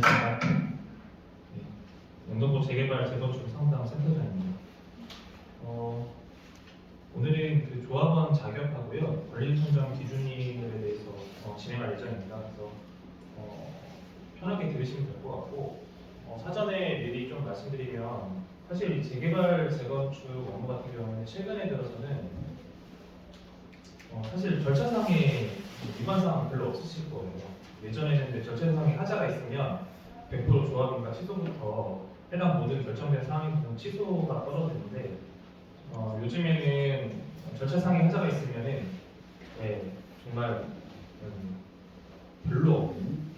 안녕하십니까. 네, 영등포 재개발 재건축 상담 센터장입니다. 오늘은 그 조합원 자격하고요 권리 선정 기준일에 대해서 진행할 예정입니다. 그래서 편하게 들으시면 될 것 같고 사전에 미리 좀 말씀드리면 사실 이 재개발 재건축 업무 같은 경우는 최근에 들어서는 사실 절차상의 위반 사항 별로 없으실 거예요. 예전에는 이제 절차상의 하자가 있으면 100% 조합인가 취소부터 해당 모든 결정된 사항이 취소가 떨어지는데 요즘에는 절차상의 하자가 있으면은 정말 별로 없는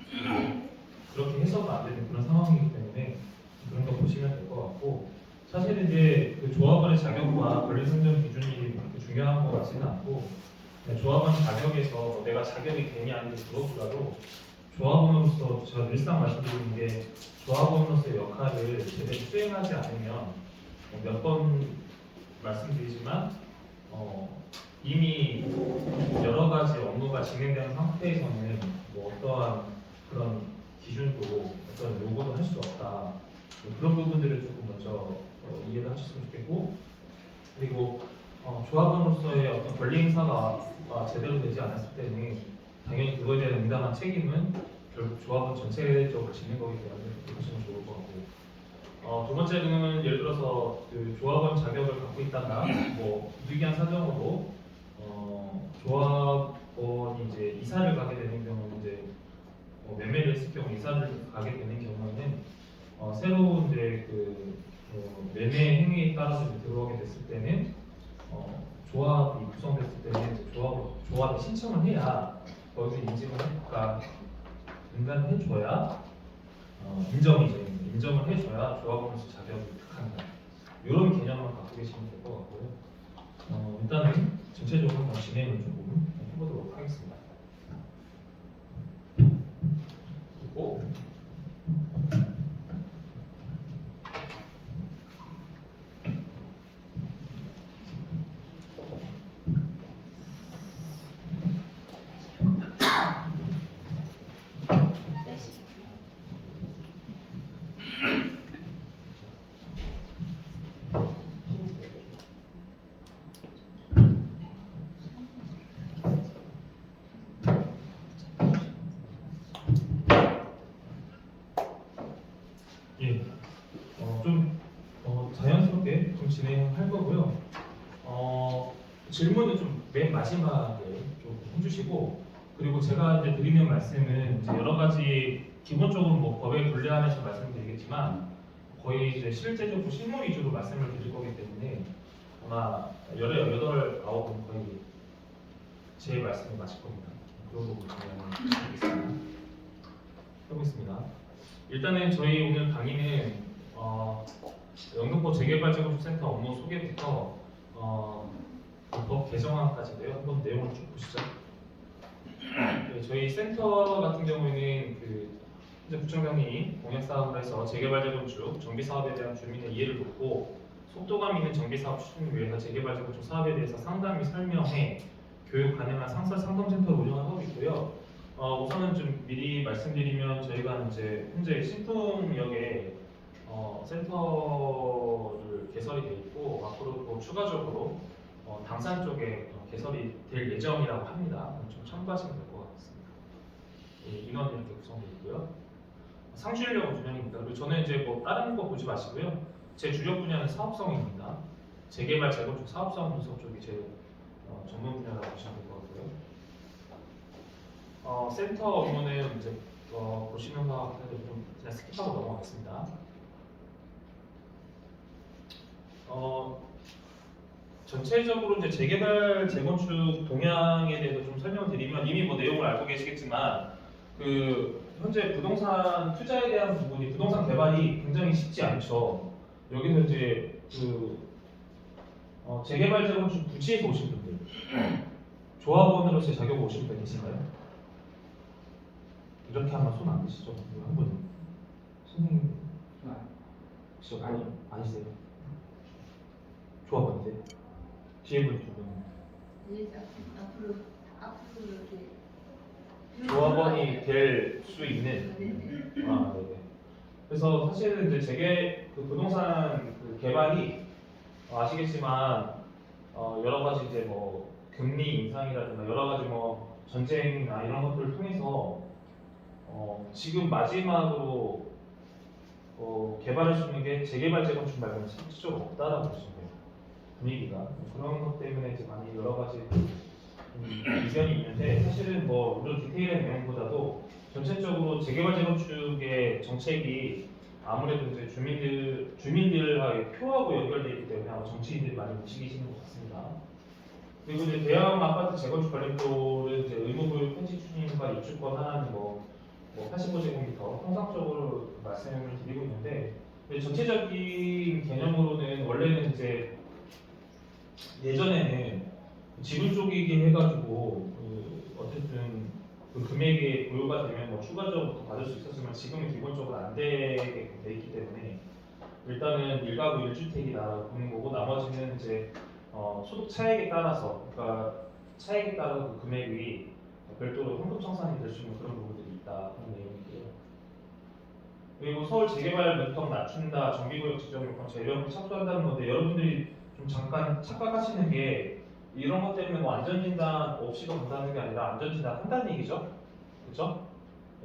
그렇게 해서가 안 되는 그런 상황이기 때문에 그런 거 보시면 될 것 같고 사실은 이제 그 조합원의 자격과 권리 선정 기준이 그렇게 중요한 것 같지는 않고 조합원 자격에서 내가 자격이 되냐 아니냐 그것보다도 조합원으로서 제가 늘상 말씀드리는 게 조합원으로서의 역할을 제대로 수행하지 않으면 몇 번 말씀드리지만 이미 여러 가지 업무가 진행되는 상태에서는 뭐 어떠한 그런 기준도 어떤 요구도 할 수 없다. 그런 부분들을 조금 먼저 이해를 하셨으면 좋겠고 그리고 조합원으로서의 어떤 권리 행사가 제대로 되지 않았을 때는 당연히 그거에 대한 응당한 책임은 결국 조합원 전체적으로 짓는 거기 때문에 그렇게 보시면 좋을 것 같고 두 번째는 예를 들어서 그 조합원 자격을 갖고 있다가 뭐 유기한 사정으로 조합원이 이제 이사를 가게 되는 경우는 이제 매매를 했을 경우 이사를 가게 되는 경우에는 새로운 이제 그 매매 행위에 따라서 이제 들어오게 됐을 때는 조합이 구성됐을 때는 이제 조합에 신청을 해야 거기서 인증을 하니까 인간을 해줘야 인정을 해줘야 조합원으로서 자격을 획득한다. 이런 개념만 갖고 계시면 될 것 같고요. 일단은 전체적으로 한번 진행을 조금 해보도록 하겠습니다. 그리고 자연스럽게 좀 진행할 거고요. 질문은 좀 맨 마지막에 좀 해주시고 그리고 제가 이제 드리는 말씀은 이제 여러 가지 기본적으로 뭐 법의 권리 안에서 말씀드리겠지만 거의 이제 실제적으로 실무 위주로 말씀을 드릴 거기 때문에 아마 18, 9은 거의 제 말씀을 마칠 겁니다. 그런 부분 해보겠습니다. 일단은 저희 오늘 강의는 영등포 재개발재건축센터 업무 소개부터 법 개정안까지인데요. 한번 내용을 쭉 보시죠. 네, 저희 센터 같은 경우에는 그 현재 구청장님이 공약 사업을 해서 재개발재건축 정비 사업에 대한 주민의 이해를 돕고 속도감 있는 정비 사업 추진을 위해서 재개발재건축 사업에 대해서 상담 및 설명회, 교육 가능한 상담센터를 운영하고 있고요. 우선은 좀 미리 말씀드리면 저희가 이제 현재 신풍역에 센터를 개설이 돼 있고 앞으로 또 추가적으로 당산 쪽에 개설이 될 예정이라고 합니다. 좀 참고하시면 될 것 같습니다. 인원이 이렇게 구성되어 있고요. 상주인력 운영입니다. 그리고 저는 이제 뭐 다른 거 보지 마시고요. 제 주력 분야는 사업성입니다. 재개발 재건축 사업성 분석 쪽이 제 전문 분야라고 보시면 될 것 같고요. 센터 업무는 이제 보시는 바와 같은데 좀 그냥 스킵하고 넘어가겠습니다. 전체적으로 이제 재개발 재건축 동향에 대해서 좀 설명드리면 이미 뭐 내용을 알고 계시겠지만 그 현재 부동산 투자에 대한 부분이 부동산 개발이 굉장히 쉽지 않죠. 여기서 이제 그 재개발 재건축 부지에서 오신 분들 조합원으로서의 자격 오신 분 계신가요? 이렇게 하면 손 안 드시죠? 한 분. 선생님 혹시 아니세요? 조합원이세요? 뒤에 분 두 분. 앞으로 이렇게 조합원이 될 수 있는 네네. 그래서 사실은 이제 그 부동산 그 개발이 아시겠지만 여러 가지 이제 뭐 금리 인상이라든가 여러 가지 뭐 전쟁이나 이런 것들을 통해서 지금 마지막으로 개발할 수 있는 게 재개발 재건축 말고는 실질적으로 없다라고 보시면 돼요. 분위기가 그런 것 때문에 이제 많이 여러 가지 의견이 있는데 사실은 뭐 물론 디테일한 내용보다도 전체적으로 재개발 재건축의 정책이 아무래도 이제 주민들과의 표하고 연결되어 있기 때문에 아마 정치인들이 많이 움직이시는 것 같습니다. 그리고 이제 대형 아파트 재건축 관련표를 이제 의무교육 편집 추진과 입주권 하나는 뭐 85제곱미터 통상적으로 말씀을 드리고 있는데 전체적인 개념으로는 원래는 이제 예전에는 지분 쪼개기 해가지고 어쨌든 그 금액이 보유가 되면 뭐 추가적으로 더 받을 수 있었지만 지금은 기본적으로 안 되게 돼 있기 때문에 일단은 1가구 1주택이다 보는 거고 나머지는 이제 소득 차액에 따라서 그러니까 차액에 따라서 그 금액이 별도로 현금 청산이 될 수 있는 그런 부분들이 있다 하는 내용이고요. 그리고 서울 재개발 문턱 낮춘다, 정비구역 지정 요건 재개발 착수한다는 건데 여러분들이 좀 잠깐 착각하시는 게 이런 것 때문에 뭐 안전진단 없이도 간다는 게 아니라 안전진단 한다는 얘기죠. 그렇죠?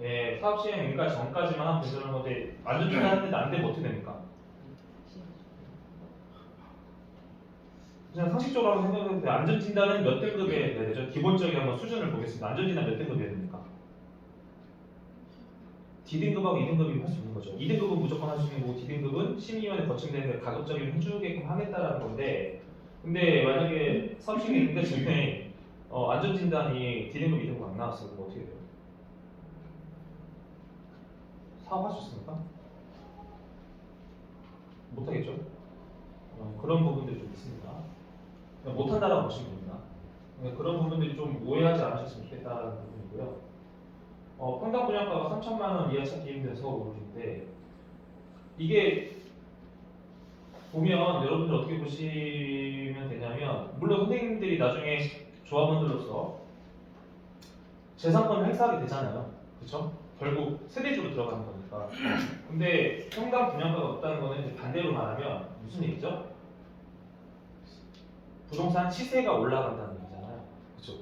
예, 사업 시행 인가 전까지만 하면 된다는 건데 안전진단 하는데 안 되면 어떻게 됩니까? 그냥 상식적으로 한번 생각해볼 때 안전진단은 몇 등급에 해야 되죠? 기본적인 한번 수준을 보겠습니다. 안전진단 몇 등급이 해야 됩니까? D등급하고 2등급이 할 수 있는 거죠. 2등급은 무조건 할 수 있는 거고 D등급은 심의위원회 거쳐되는데 가급적이면 해주게끔 하겠다라는 건데 근데 만약에 사업시행이 있는데 중에 안전진단이 D등급, 2등급 안 나왔어요. 그럼 어떻게 돼요? 사업할 수 있습니까? 못하겠죠? 그런 부분들이 좀 있습니다. 못한다라고 보시면 됩니다. 그런 부분들이 좀 오해하지 않으셨으면 좋겠다는 부분이고요. 평당 분양가가 3천만 원 이하 찾기 힘든 서울인데 이게 보면 여러분들 어떻게 보시면 되냐면 물론 선생님들이 나중에 조합원들로서 재산권을 행사하게 되잖아요. 그렇죠? 결국 세대주로 들어가는 거니까. 근데 평당 분양가가 없다는 거는 이제 반대로 말하면 무슨 얘기죠? 부동산 시세가 올라간다는 얘기잖아요. 그렇죠?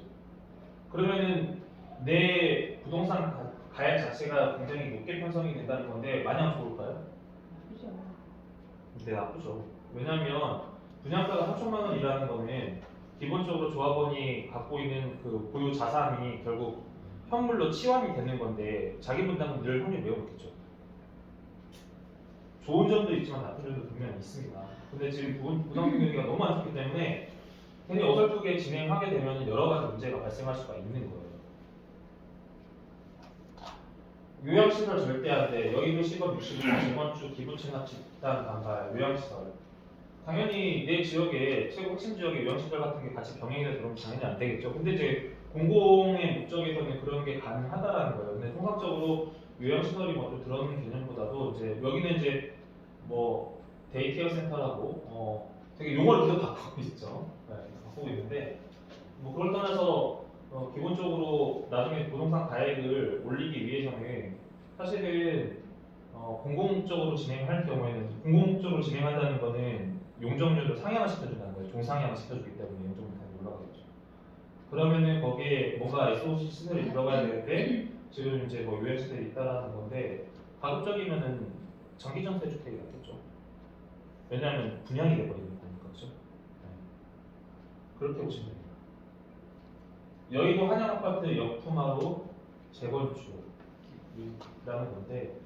그러면은 내 부동산 가액 자체가 굉장히 높게 편성이 된다는 건데 마냥 좋을까요? 네, 나쁘죠. 왜냐하면 분양가가 3천만 원이라는 거는 기본적으로 조합원이 갖고 있는 그 보유 자산이 결국 현물로 치환이 되는 건데 자기 분담은 늘 확률이 매우 높겠죠. 좋은 점도 있지만 나쁜 점도 분명히 있습니다. 근데 지금 부당 경기가 너무 안 좋기 때문에 괜히 어설프게 진행하게 되면 여러 가지 문제가 발생할 수가 있는 거예요. 요양시설 절대 안 돼. 여의도 10억 60억 재건축 기부 체납 집단 반발 요양시설. 당연히 내 지역에 최고 핵심 지역에 요양시설 같은 게 같이 병행해서 들어오면 당연히 안 되겠죠. 근데 이제 공공의 목적에서는 그런 게 가능하다라는 거예요. 근데 통상적으로 요양시설이 먼저 들어오는 개념보다도 이제 여기는 이제 뭐 데이케어 센터라고 되게 용어를 계속 바꾸고 있죠. 네, 바꾸고 있는데 뭐 그걸 떠나서 기본적으로 나중에 부동산 가액을 올리기 위해서는 사실은 공공적으로 진행할 경우에는 공공적으로 진행한다는 거는 용적률을 상향을 시켜준다는 거예요. 종상향을 시켜주기 때문에 용적률이 올라가겠죠. 그러면은 거기에 뭔가 SOC 시설이 들어가야 되는데 지금 이제 뭐 요양시설이 있다라는 건데 가급적이면은 장기전세 주택이 낫겠죠. 왜냐하면 분양이 돼버리는 거니까 그렇죠. 네. 그렇게 보시면 됩니다. 여의도 한양아파트 역품화로 재건축이라는 건데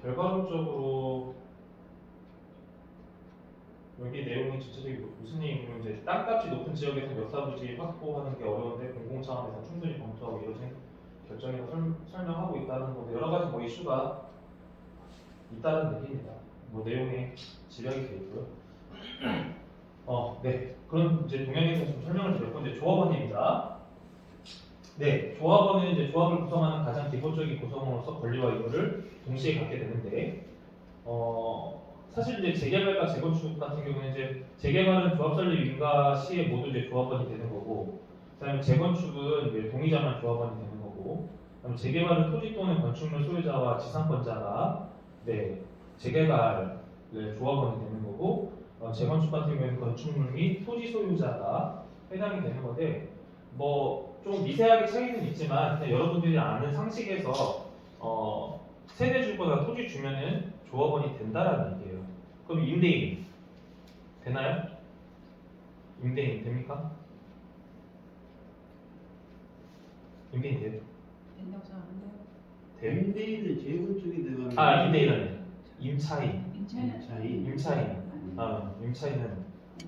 결과론적으로 여기 내용이 전체적인 무슨 얘기냐면 이제 땅값이 높은 지역에서 역사부지 확보하는 게 어려운데 공공 차원에서 충분히 검토하고 이뤄진 결정에서 설명하고 있다는 건데 여러 가지 뭐 이슈가 있다는 얘기입니다. 뭐 내용에 집약이 되어 있고요. 네. 그럼 이제 동양에서 좀 설명을 드렸고 이제 조합원입니다. 네, 조합원은 이제 조합을 구성하는 가장 기본적인 구성으로서 권리와 의무를 동시에 갖게 되는데 사실 이제 재개발과 재건축 같은 경우는 이제 재개발은 조합 설립 인가 시에 모두 이제 조합원이 되는 거고, 그다음에 재건축은 이제 동의자만 조합원이 되는 거고, 그다음에 재개발은 토지 또는 건축물 소유자와 지상권자가 재개발을 조합원이 되는 거고, 재건축 같은 경우에는 건축물 및 토지 소유자가 해당이 되는 건데, 뭐 좀 미세하게 차이는 있지만 그냥 여러분들이 아는 상식에서 세대 주거나 토지 주면은 조합원이 된다라는 얘기예요. 그럼 임대인 되나요? 임대인 됩니까? 임대인 돼요? 된다고 생각하는데요. 돼요? 임대인은 재건축이 들어가는 아 임대인은 임차인. 임차인은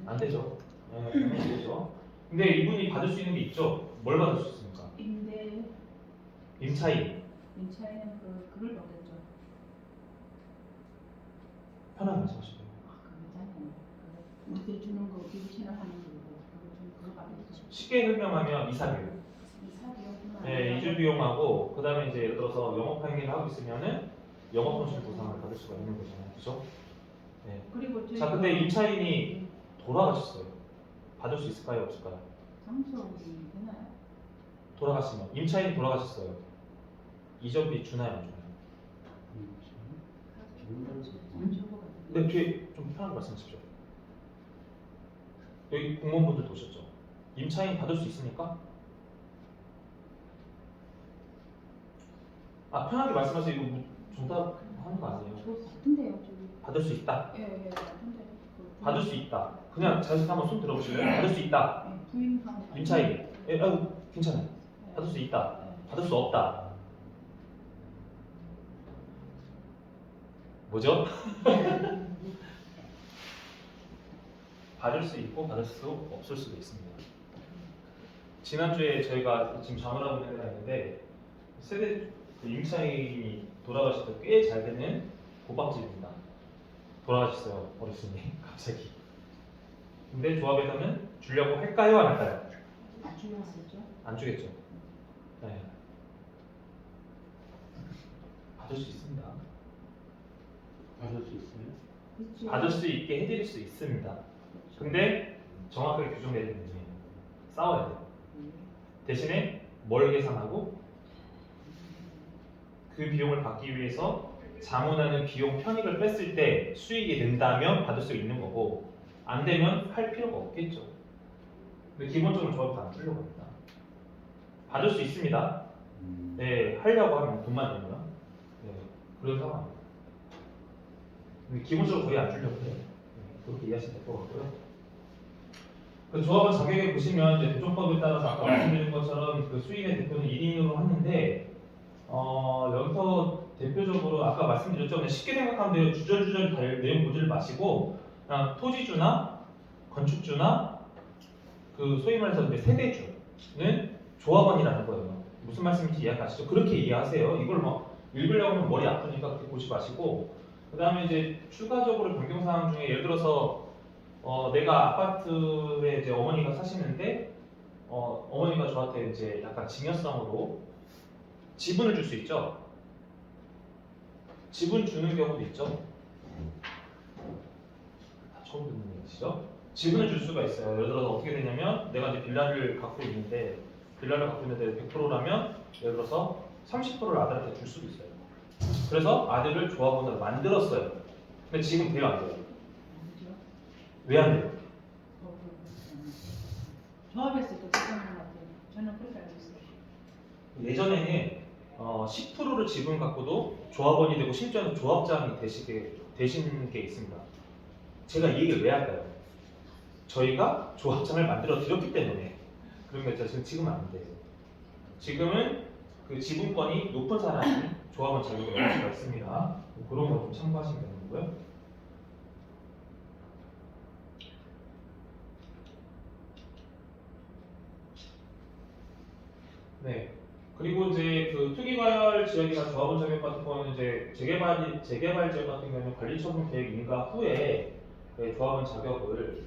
안 되죠. 안 되죠. 근데 이분이 받을 수 있는 게 있죠. 뭘 받을 수 있습니까? 임차인. 임차인은 그걸 받겠죠. 편하게 말씀하시죠. 그거잖아요. 우리들 주는 거 기부채널 하는 거고 그거 받겠죠. 쉽게 설명하면 이사비용. 네, 이주 비용하고 그다음에 이제 예를 들어서 영업 행위를 하고 있으면은 영업 손실 보상을 받을 수가 있는 거잖아요. 그렇죠? 네. 그리고 자, 근데 임차인이 돌아가셨어요. 받을 수 있을까요, 없을까요? 상속이 되나요? 돌아가시면 임차인이 돌아가셨어요. 이전비 주나요, 안 주나요? 안 주고 같은데. 네, 뒤에 좀 편하게 말씀하십시오. 여기 공무원분들도 오셨죠? 임차인 받을 수 있습니까? 아, 편하게 말씀하세요. 이거 정답 하는 거 아니에요? 저 같은데요, 저기. 받을 수 있다. 예, 같은데. 받을 수 있다. 그냥 자연스럽게 한번 손 들어보실래요? 받을 수 있다. 부인하고. 임차인. 괜찮아요. 받을 수 있다. 받을 수 없다. 뭐죠? 받을 수 있고 받을 수 없을 수도 있습니다. 지난주에 저희가 지금 자문하고 있는 데가 있는데 세대 임차인이 돌아가실 때 꽤 잘 되는 고박집입니다. 돌아가셨어요, 어르신이 갑자기. 근데 조합에서는 주려고 할까요, 안 할까요? 안 주셨었죠? 안 주겠죠. 네. 받을 수 있습니다. 받을 수 있어요? 그렇죠. 받을 수 있게 해드릴 수 있습니다. 근데 정확하게 규정 내리는 게 싸워야 돼요. 대신에 뭘 계산하고 그 비용을 받기 위해서 자문하는 비용 편익을 뺐을 때 수익이 된다면 받을 수 있는 거고 안 되면 할 필요가 없겠죠. 근데 기본적으로 조합도 안 주려고 합니다. 받을 수 있습니다. 네, 하려고 하면 돈만 내면 네, 그런 상황입니다. 근데 기본적으로 거의 안 주려고 해요. 네, 그렇게 이해하시면 될 것 같고요. 그 조합원 자격에 보시면 이제 대조법에 따라서 아까 말씀드린 것처럼 그 수인의 대표는 1인으로 하는데 여기서 대표적으로 아까 말씀드렸죠. 그냥 쉽게 생각하면 돼요. 주절주절 내용 보지를 마시고 그냥 토지주나 건축주나 그 소위 말해서 이제 세대주는 조합원이라는 거예요. 무슨 말씀인지 이해하시죠? 그렇게 이해하세요. 이걸 뭐 읽으려고 하면 머리 아프니까 그렇게 보지 마시고 그 다음에 이제 추가적으로 변경사항 중에 예를 들어서 내가 아파트에 이제 어머니가 사시는데 어머니가 저한테 이제 약간 증여성으로 지분을 줄 수 있죠. 지분 주는 경우도 있죠. 다 처음 듣는 얘기시죠? 지분을 줄 수가 있어요. 예를 들어서 어떻게 되냐면 내가 이제 빌라를 갖고 있는데 100%라면 예를 들어서 30%를 아들한테 줄 수도 있어요. 그래서 아들을 조합원으로 만들었어요. 근데 지금 돼요, 안 돼요? 왜 안 돼요? 조합에서 또 그런 것 같아요. 저는 그렇게 알고 있어요. 예전에는 10%를 지분 갖고도 조합원이 되고 심지어는 조합장이 되신 게 있습니다. 제가 이 얘기를 왜 할까요? 저희가 조합장을 만들어 드렸기 때문에 그런 거 지금은 안 돼요. 지금은 그 지분권이 높은 사람이 조합원 자격을 얻을 수가 있습니다. 그런 거 좀 참고하시면 되는 거고요. 네. 그리고 이제 그 투기과열 지역이나 조합원 자격 같은 경우는 이제 재개발 지역 같은 경우는 관리처분 계획 인가 후에 조합원 자격을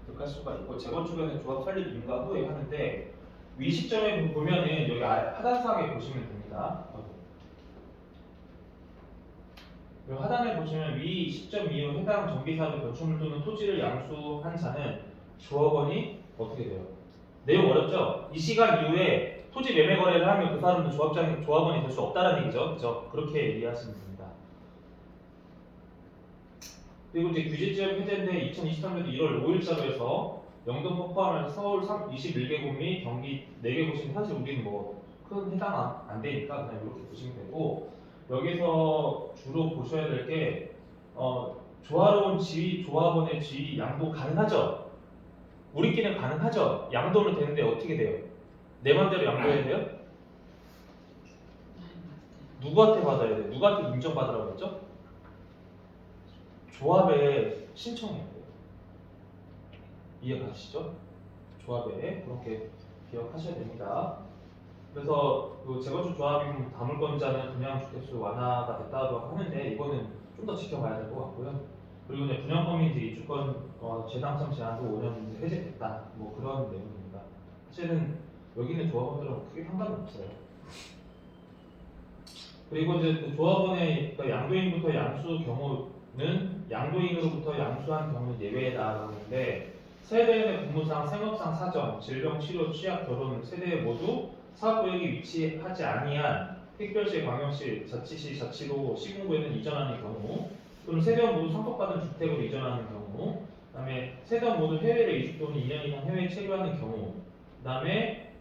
득할 수가 있고 재건축에는 조합 설립 인가 후에 하는데 위 시점에 보면은 여기 하단상에 보시면 됩니다. 여기 하단에 보시면 위 시점 이후 해당 정비사업의 건축물 또는 토지를 양수한 자는 조합원이 어떻게 돼요? 내용 어렵죠? 이 시간 이후에 토지 매매 거래를 하면 그 사람은 조합원이 될 수 없다는 얘기죠. 그죠? 그렇게 이해하시면 됩니다. 그리고 이제 규제지역 해제인데 2023년도 1월 5일자로 해서 영등포 포함해서 서울 21개국 및 경기 4개 곳인데 사실 우리는 뭐 큰 해당 안 되니까 그냥 이렇게 보시면 되고 여기서 주로 보셔야 될 게 조화로운 지위, 조합원의 지위 양도 가능하죠? 우리끼리는 가능하죠? 양도는 되는데 어떻게 돼요? 내 맘대로 양도해야 돼요? 누구한테 받아야 돼요? 누구한테 인정받으라고 했죠? 조합에 신청해야 돼요. 이해가시죠? 조합에 그렇게 기억하셔야 됩니다. 그래서 그 재건축 조합이면 다물권자는 분양주택수 완화가 됐다고 하는데 이거는 좀 더 지켜봐야 될 것 같고요. 그리고 이제 분양권 이제 입주권 재당첨 제한도 5년 해제됐다. 뭐 그런 내용입니다. 사실은 여기 있는 조합원들은 크게 상관은 없어요. 그리고 이제 그 조합원의 그러니까 양도인부터 양수 경우는 양도인으로부터 양수한 경우는 예외다라고 하는데 세대의 공무상, 생업상 사정, 질병, 치료, 취약, 결혼 세대 모두 사업구역이 위치하지 아니한 특별시, 광역시, 자치시, 자치로 시군구에는 이전하는 경우 또는 세대원 모두 상속받은 주택으로 이전하는 경우 그다음에 세대원 모두 해외로 이주 또는 2년 이상 해외에 체류하는 경우 그다음에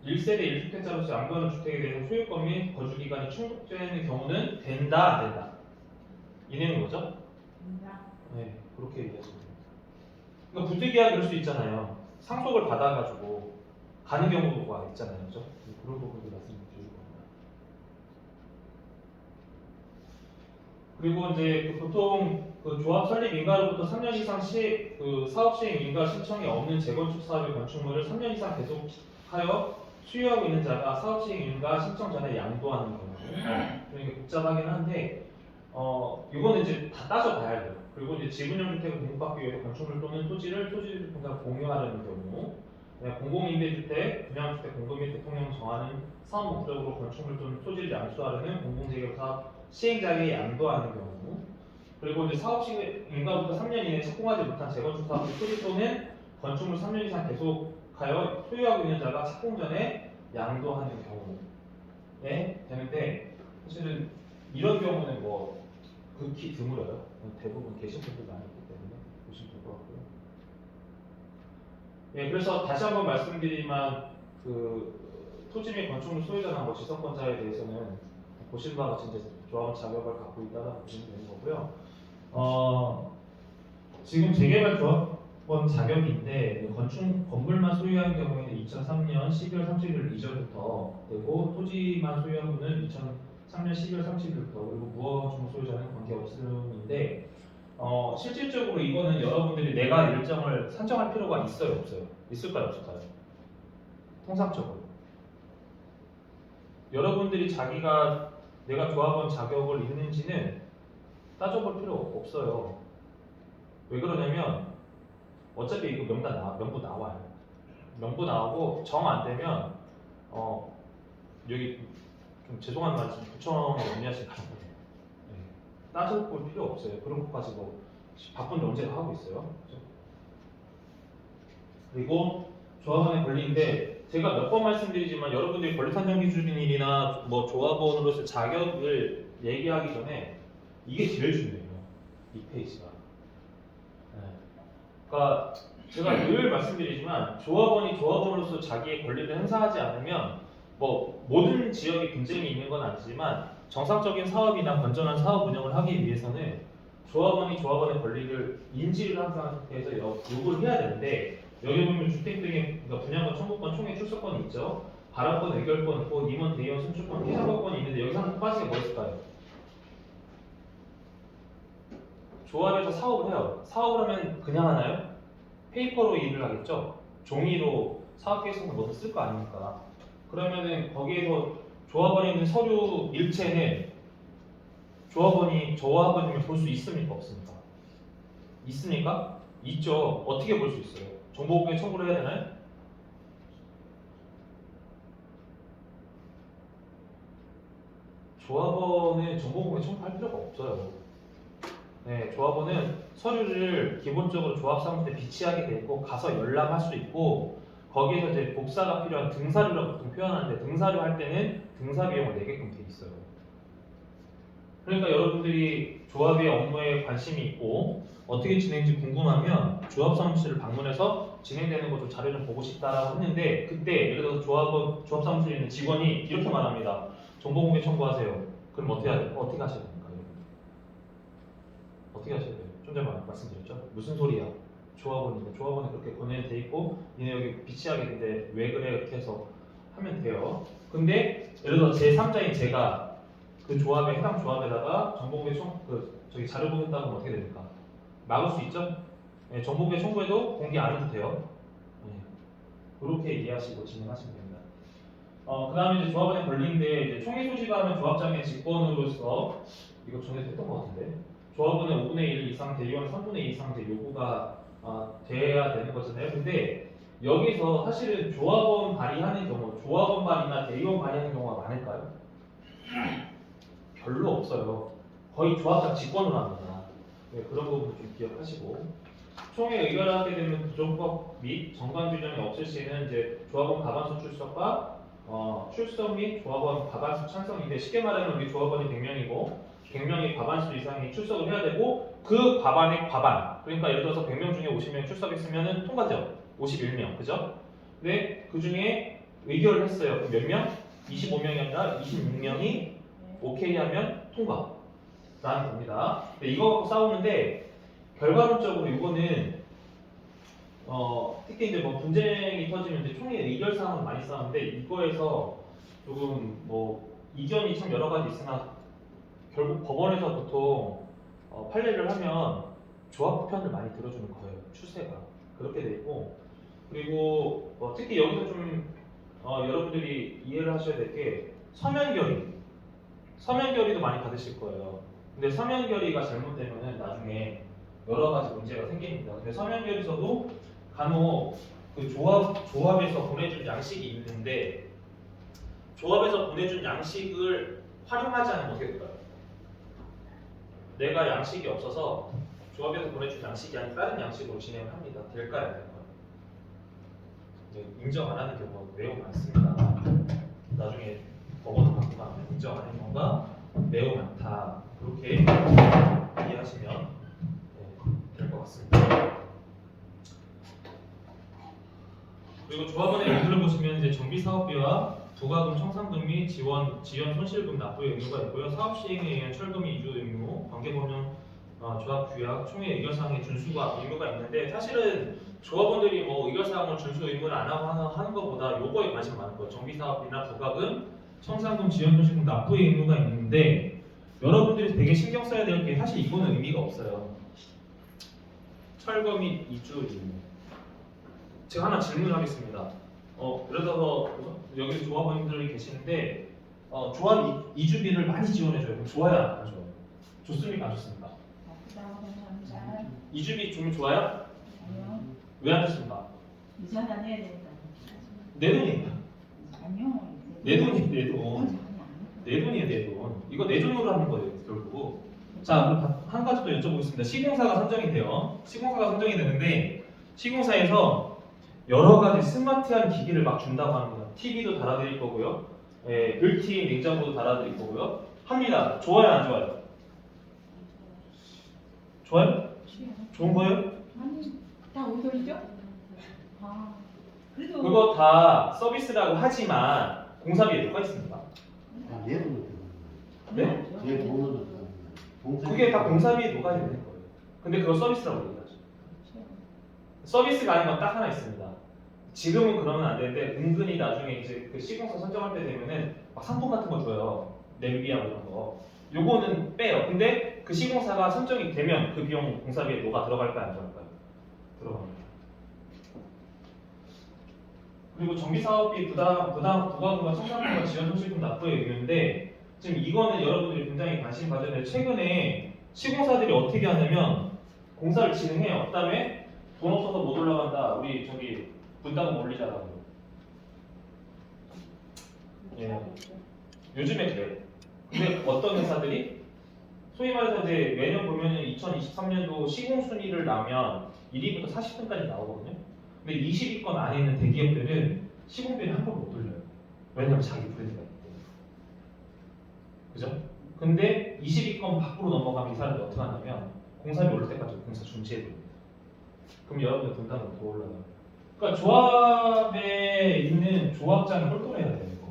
1세대 1주택자로서 양도하는 주택에 대해서 소유권 및 거주기간이 충족되는 경우는 된다, 안 된다? 이 내용인 거죠? 네, 그렇게 얘기하시면 됩니다. 그러니까 부득이하 그럴 수 있잖아요. 상속을 받아가지고 가는 경우가 있잖아요, 그죠? 그런 부분도 말씀드리고 겁니다. 그리고 이제 그 보통 그 조합 설립 인가로부터 3년 이상 그 사업 시행 인가 신청이 없는 재건축 사업의 건축물을 3년 이상 계속하여 수요하고 있는 자가 사업 시행 인가 신청 전에 양도하는 경우. 그러니까 복잡하긴 한데 이거는 이제 다 따져봐야 돼요. 그리고 이제 지분형 주택을 공급받기 위해 건축물 또는 토지를 토지주택과 공유하려는 경우, 공공임대주택, 분양주택 공급 및 대통령 정하는 사업 목적으로 건축물 또는 토지를 양수하려는 공공재개발 사업 시행자에게 양도하는 경우, 그리고 이제 사업 시행 인가부터 3년 이내에 착공하지 못한 재건축 사업의 토지 또는 건축물 3년 이상 계속하여 소유하고 있는 자가 착공 전에 양도하는 경우에 되는데 사실은 이런 경우는 뭐 극히 드물어요. 대부분 계신 분들 많이 있기 때문에 보시면 될 것 같고요. 예, 그래서 다시 한번 말씀드리지만 그 토지 및 건축물 소유자나 뭐 지성권자에 대해서는 보신 바와 같이 이제 조합원 자격을 갖고 있다고 보시면 되는 거고요. 지금 재개발 조합원 자격인데 건물만 소유한 경우에는 2003년 12월 30일 이전부터 되고 토지만 소유한 분은 2003년 12월 30일부터 그리고 무허건축물 소유자는 관계없음인데 실질적으로 이거는 여러분들이 내가 일정을 산정할 필요가 있어요, 없어요? 있을까요, 없을까요? 통상적으로 여러분들이 내가 조합원 자격을 있는지는 따져볼 필요 없어요. 왜 그러냐면 어차피 이거 명부 나와요. 명부 나오고 정 안 되면 여기 좀 죄송한 말씀 부천에 연미하신 거예요. 따져볼 필요 없어요. 그런 것까지 뭐 바쁜 언제가 하고 있어요. 그렇죠? 그리고 조합원의 권리인데 제가 몇 번 말씀드리지만 여러분들이 권리산정 기준일이나 뭐 조합원으로서 자격을 얘기하기 전에 이게 제일 중요해요. 이 페이지가. 그러니까 제가 늘 말씀드리지만 조합원이 조합원으로서 자기의 권리를 행사하지 않으면 뭐 모든 지역에 분쟁이 있는 건 아니지만 정상적인 사업이나 건전한 사업 운영을 하기 위해서는 조합원이 조합원의 권리를 인지를 한 상태에서 요구를 해야 되는데 여기 보면 주택 등의 그러니까 분양권, 청구권, 총회 출소권이 있죠. 발언권, 의결권 있고 임원, 대의원, 선출권, 피선거권이 있는데 여기서 한 빠지게 뭐 있을까요? 조합에서 사업을 해요. 사업을 하면 그냥 하나요? 페이퍼로 일을 하겠죠. 종이로 사업 계획서는 뭐든 쓸 거 아닙니까? 그러면은 거기에서 조합원에 있는 서류 일체는 조합원이면 볼 수 있습니까? 없습니까? 있습니까? 있죠. 어떻게 볼 수 있어요? 정보국에 청구를 해야 되나요? 조합원은 정보공개 청구할 필요가 없어요. 네, 조합원은 서류를 기본적으로 조합사무실에 비치하게 돼 있고 가서 열람할 수 있고 거기에서 이제 복사가 필요한 등사료라고 보통 표현하는데 등사료 할 때는 등사 비용을 내게끔 돼 있어요. 그러니까 여러분들이 조합의 업무에 관심이 있고 어떻게 진행인지 궁금하면 조합사무실을 방문해서 진행되는 것 좀 자료 좀 보고 싶다라고 했는데 그때 예를 들어서 조합사무실에 있는 직원이 이렇게 말합니다. 정보공개 청구하세요. 그럼 어떻게 하셔야 됩니까? 어떻게 하셔야 돼요? 좀 전에 말씀드렸죠? 무슨 소리야? 조합원이 그렇게 권해돼 있고 니네 여기 비치하게 되는데 왜 그래? 이렇게 해서 하면 돼요. 근데 예를 들어 제3자인 제가 그 조합에 해당 조합에다가 정보공개 저기 자료 보냈다고 하면 어떻게 됩니까? 막을 수 있죠? 네, 정보공개 청구해도 공개 안 해도 돼요. 네, 그렇게 이해하시고 진행하시면 됩니다. 그 다음에 이제 조합원에 걸리는데 이제 총회 소집하면 조합장의 직권으로서 이거 전에 했던 것 같은데 조합원은 5분의 1 이상 대의원 3분의 2 이상 이제 요구가 돼야 되는 거잖아요. 근데 여기서 사실은 조합원 발의하는 경우, 조합원 발의나 대의원 발의하는 경우가 많을까요? 별로 없어요. 거의 조합장 직권으로 합니다. 네, 그런 부분 좀 기억하시고 총회 의결을 하게 되면 부정법 및 정관 규정이 없을 시에는 이제 조합원 과반수 출석과 출석 및 조합원 과반수 찬성인데 쉽게 말하면 우리 조합원이 100명이고 100명이 과반수 이상이 출석을 해야 되고 그 과반의 과반 그러니까 예를 들어서 100명 중에 50명 출석했으면 통과죠. 51명 그죠? 근데 그 중에 의결을 했어요. 그럼 몇 명? 25명이 아니라 26명이 오케이 하면 통과라는 겁니다. 근데 이거 갖고 싸우는데 결과론적으로 이거는 특히 이제 뭐 분쟁이 터지면 이제 총회 의결 사항을 많이 싸우는데 이거에서 조금 뭐 이견이 참 여러 가지 있으나 결국 법원에서 보통 판례를 하면 조합 편을 많이 들어주는 거예요. 추세가 그렇게 돼 있고 그리고 특히 여기서 좀 여러분들이 이해를 하셔야 될 게 서면 결의도 많이 받으실 거예요. 근데 서면 결의가 잘못되면은 나중에 여러 가지 문제가 생깁니다. 근데 서면 결의서도 간혹 그 조합에서 보내준 양식이 있는데 조합에서 보내준 양식을 활용하지 않으면 어떻게 될까요? 내가 양식이 없어서 조합에서 보내준 양식이 아닌 다른 양식으로 진행을 합니다. 될까요? 안 될까요? 인정 안 하는 경우가 매우 많습니다. 나중에 법원을 갖고 가면 인정 안 하는 경우가 매우 많다. 그렇게 이해하시면 될 것 같습니다. 그리고 조합원의 의무를 보시면 이제 정비 사업비와 부가금 청산금 및 지원 손실금 납부의 의무가 있고요. 사업 시행에 의한 철금 이주 의무, 관계법령 조합 규약, 총회 의결사항의 준수가 의무가 있는데 사실은 조합원들이 뭐 의결사항을 준수 의무를 안 하고 하는 것보다 요거에 관심 많은 거예요. 정비 사업비나 부가금, 청산금, 지원 손실금 납부의 의무가 있는데 여러분들이 되게 신경 써야 될 게 사실 이거는 의미가 없어요. 철거 및 이주 의무. 제가 하나 질문하겠습니다. 예를 들어서 여기 조합원들이 계시는데 조합 이주비를 많이 지원해줘요. 그럼 좋아요, 안 좋아요? 좋습니까, 안 좋습니까? 이주비 주면 좋아요? 아니요. 왜 안 좋습니까? 이자가 내야 된다. 내 돈이에요. 아니요. 내 돈이에요, 내 돈. 아니요. 내 돈이에요, 내 돈. 이거 내 돈으로 하는 거예요, 결국. 자, 그럼 한 가지 더 여쭤보겠습니다. 시공사가 선정이 돼요. 시공사가 선정이 되는데 시공사에서 여러 가지 스마트한 기기를 막 준다고 합니다. TV도 달아드릴 거고요. 빌트인 냉장고도 달아드릴 거고요. 합니다. 좋아요, 안 좋아요? 좋아요? 좋은 거예요? 아니, 다 오돌이죠? 아, 그래도 그거 다 서비스라고 하지만 공사비에 누가 있습니까? 내 돈을 네? 내 돈을 그게 다 공사비에 녹아야 되는 거예요. 근데 그걸 서비스라고 얘기하죠. 서비스가 아닌 건 딱 하나 있습니다. 지금은 그러면 안 되는데 은근히 나중에 이제 그 시공사 선정할 때 되면은 막 상품 같은 거 줘요. 냄비하고 이런 거. 요거는 빼요. 근데 그 시공사가 선정이 되면 그 비용 공사비에 녹아 들어갈까요, 안 들어갈까요? 들어갑니다. 그리고 정비사업비 부가금과 청산금과 지원 손실금 납부의 의무인데 지금 이거는 여러분들이 굉장히 관심 가져야 돼요. 최근에 시공사들이 어떻게 하냐면 공사를 진행해요. 그다음에 돈 없어서 못 올라간다. 우리 저기 분담금 올리자라고. 예. 요즘에 그래. 근데 어떤 회사들이 소위 말해서 이제 매년 보면은 2023년도 시공 순위를 나면 1위부터 40등까지 나오거든요. 근데 20위권 안에 있는 대기업들은 시공비를 한 번 못 돌려요. 왜냐면 자기 브랜드가 있기 때문에. 그죠? 근데 20위권 밖으로 넘어가면 이 사람들이 어떻게 하냐면 공사비 오를 때까지 공사 중지해 버립니다. 그럼 여러분들 분담은 더 올라가요. 그러니까 조합에 있는 조합장이 똘똘해야 돼요. 이거.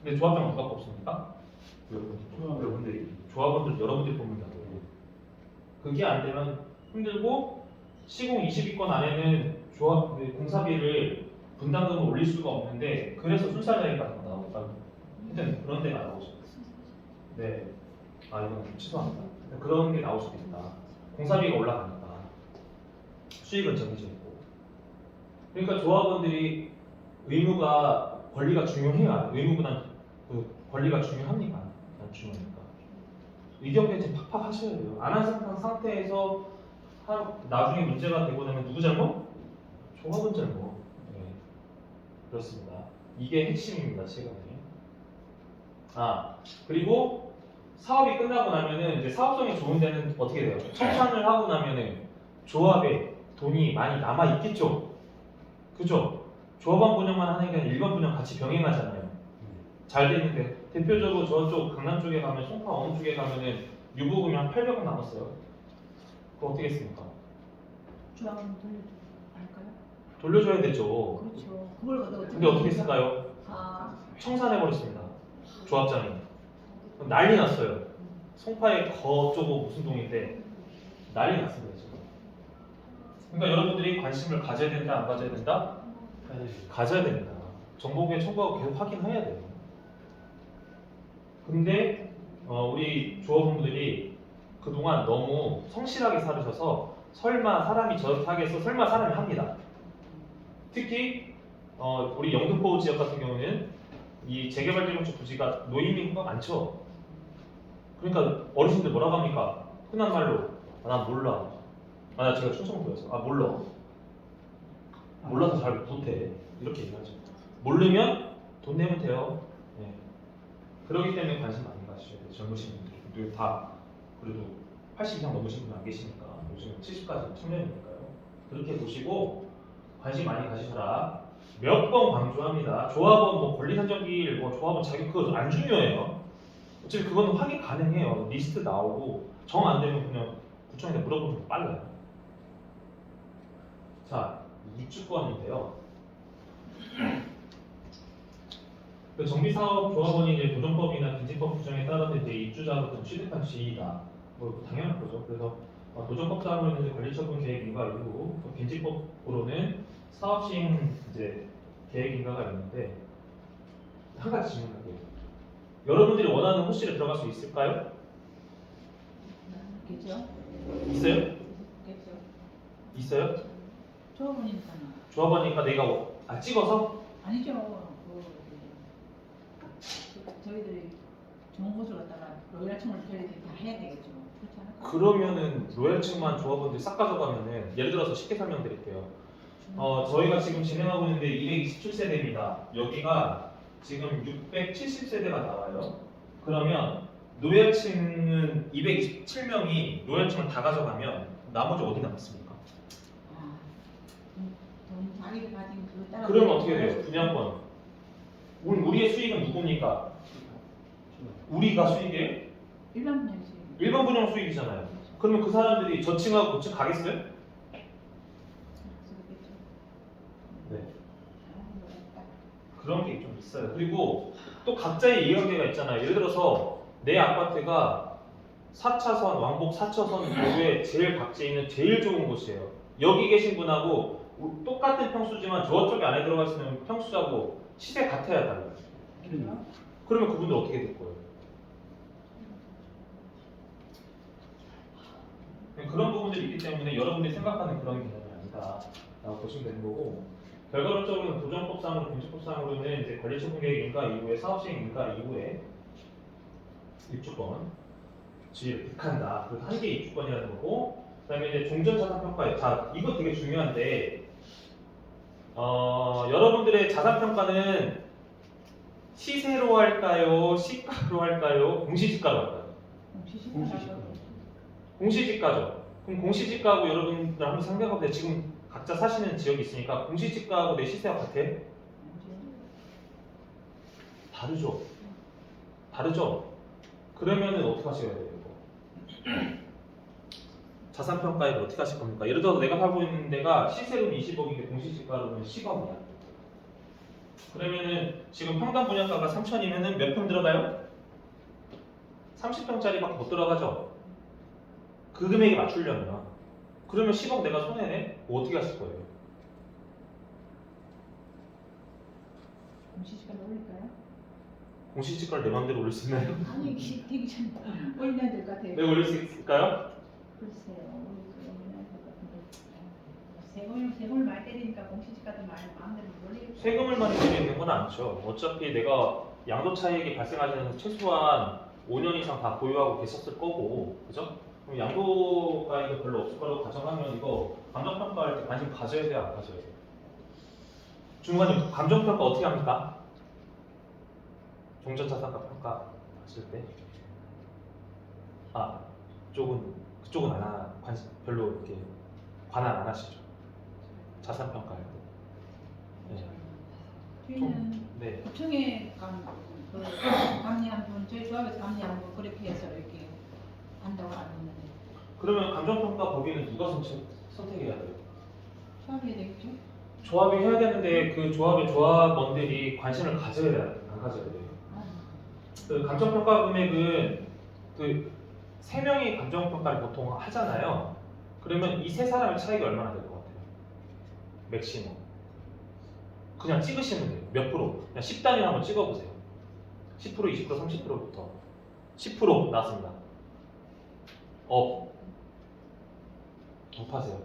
근데 조합장 누가 뽑습니까? 여러분들이 조합원들 여러분들이 뽑는다고. 그게 안 되면 힘들고 시공 20위권 안에는 조합 공사비를 분담금을 올릴 수가 없는데 그래서 순살자리 같은 거 나오고 하여튼 그런 데가 나오고 싶어요. 네. 아 이건 좀 취소합니다. 그런 게 나올 수도 있다. 공사비가 올라가니까 수익은 정해져 있고. 그러니까 조합원들이 의무가 권리가 중요해요. 의무보다는 그 권리가 중요합니까? 안 중요하니까. 의견 개진 팍팍 하셔야 돼요. 안 한 상태에서 나중에 문제가 되고 나면 누구 잘못? 조합원 잘못. 네. 그렇습니다. 이게 핵심입니다. 시간에. 아 그리고 사업이 끝나고 나면은 이제 사업성이 좋은 데는 어떻게 돼요? 청산을 하고 나면은 조합에 돈이 많이 남아 있겠죠. 그죠? 조합원 분양만 하는 게 아니라 일반 분양 같이 병행하잖아요. 잘 되는데 대표적으로 저쪽 강남 쪽에 가면 송파 어느 쪽에 가면은 유보금이 한 800원 남았어요. 그거 어떻게 했습니까? 조합은 할까요? 돌려줘야 되죠. 그렇죠. 그걸 어떻게? 근데 어떻게 했을까요? 아, 청산해 버렸습니다. 조합장이 난리 났어요. 송파의 거쪽고 무슨 동인데 난리 났습니다 지금. 그러니까 여러분들이 관심을 가져야 된다 안 가져야 된다? 가져야 됩니다. 정보부에 청구하고 계속 확인해야 돼요. 근데 우리 조합원분들이 그동안 너무 성실하게 살으셔서 설마 사람이 저렇게 하겠어? 설마 사람이 합니다. 특히 우리 영등포 지역 같은 경우는 이 재개발재건축 부지가 노인 인구가 많죠. 그러니까 어르신들 뭐라고 합니까? 흔한 말로 나 몰라. 나 제가 충청도여서 몰라. 몰라서 잘 못해. 이렇게 얘기하죠. 모르면 돈 내면 돼요. 네. 그렇기 때문에 관심 많이 가지셔야 돼요. 젊으신 분들 다 그래도 80 이상 넘으신 분은 안 계시니까 요즘 70까지 청년이니까요. 그렇게 보시고 관심 많이 가시더라. 몇 번 강조합니다. 조합원 뭐 권리선정기일 뭐 조합원 자격 그거 안 중요해요. 어차피 그거는 확인 가능해요. 리스트 나오고 정 안 되면 그냥 구청에다 물어보면 더 빨라요. 자, 입주권인데요. 그 정비사업 조합원이 이제 도정법이나 빈집법 규정에 따라서 이제 입주자로부터 취득한 지위다. 뭐 당연한 거죠. 그래서 도정법상으로는 이제 관리처분 계획 인가 이후 빈집법으로는 사업 시행 이제 계획 인가가 있는데 한 가지 질문할게요. 여러분들이 원하는 호실에 들어갈 수 있을까요? 있겠죠? 있어요? 있겠죠. 있어요? 조합원이니까요. 조합원이니까 내가 찍어서? 아니죠. 저희들이 좋은 곳을 갖다가 로얄층을 저희들이 다 해야 되겠죠. 그렇지 않을까요? 그러면은 로얄층만 조합원들이 싹 가져가면은 예를 들어서 쉽게 설명드릴게요. 저희가 지금 진행하고 있는데 227세대입니다. 여기가 지금 670세대가 나와요. 그러면 노예층은 227명이 노예층을 다 가져가면 나머지 어디 남았습니까? 돈 자기가 가진 그거 따라. 그러면 어떻게 돼요? 분양권. 우리의 수익은 누굽니까? 우리가 수익이에요? 일반 분양시. 일반 분양 수익이잖아요. 그러면 그 사람들이 저층하고 고층 가겠어요? 네. 그런 게 좀 있어요. 그리고 또 각자의 이야기가 있잖아요. 예를 들어서 내 아파트가 4차선, 왕복 4차선 도로에 제일 각지에 있는 제일 좋은 곳이에요. 여기 계신 분하고 똑같은 평수지만 저쪽에 안에 들어가 있으면 평수하고 시세 같아야 달라요. 그러면 그분들 어떻게 될 거예요? 그런 부분들이 있기 때문에 여러분들이 생각하는 그런 개념이 아니다라고 보시면 되는 거고, 결과론적으로는 도정법상으로 빈집법상으로는 이제 관리처분 계획 인가 이후에 사업시행 인가 이후에 입주권 지위를 득한다. 그래서 한 개 입주권이라는 거고, 그다음에 이제 종전자산평가에 자 이거 되게 중요한데 여러분들의 자산평가는 시세로 할까요? 시가로 할까요? 공시지가로 할까요? 공시지가. 공시지가죠. 그럼 공시지가하고 여러분들 한번 생각해 보세요. 지금 각자 사시는 지역이 있으니까 공시지가하고 내 시세가 같아? 다르죠. 다르죠. 그러면은 어떻게 하셔야 돼요? 이거? 자산평가액을 어떻게 하실 겁니까? 예를 들어서 내가 살고 있는 데가 시세로는 20억인데 공시지가로는 10억이야. 그러면은 지금 평당 분양가가 3천이면은 몇 평 들어가요? 30평짜리밖에 못 들어가죠. 그 금액에 맞추려면 그러면 10억 내가 손해네? 뭐 어떻게 하실 거예요? 공시지가 올릴까요? 공시지가를 내 맘대로 올릴 수 있나요? 아니 되기 전에 올려야 될 것 같아요. 네, 올릴 수 있을까요? 글쎄요, 올려야 될 것 같은데. 세금을 많이 때리니까 공시지가도 많이 마음대로 올리고. 세금을 많이 내리는 건 않죠. 어차피 내가 양도 차익이 발생하는 최소한 5년 이상 다 보유하고 계셨을 거고, 그죠? 그럼 양도가 이거 별로 없을 거라고 가정하면 이거 감정평가할 때 관심 가져야 돼요, 안 가져야 돼요? 중간에 감정평가 어떻게 합니까? 종전자산가 평가 하실 때, 그쪽은 관심 별로 이렇게 관한 안 하시죠. 자산 평가할 때. 저희는 네. 구청에 감리한 분, 저희 조합에서 감리한 분 그렇게 해서 이렇게 한다고 알고 있는데 그러면 감정평가 법인은 누가 선택해야 돼요? 조합이 되겠죠? 조합이 해야 되는데 그 조합의 조합원들이 관심을 가져야 돼요, 안 가져야 돼요? 그 감정평가 금액은 그 세 명이 감정평가를 보통 하잖아요. 그러면 이 세 사람의 차이가 얼마나 될 것 같아요? 맥시멈. 그냥 찍으시면 돼요. 몇 프로? 그냥 10단위 한번 찍어보세요. 10%, 20%, 30%부터 10% 나왔습니다. 업하세요.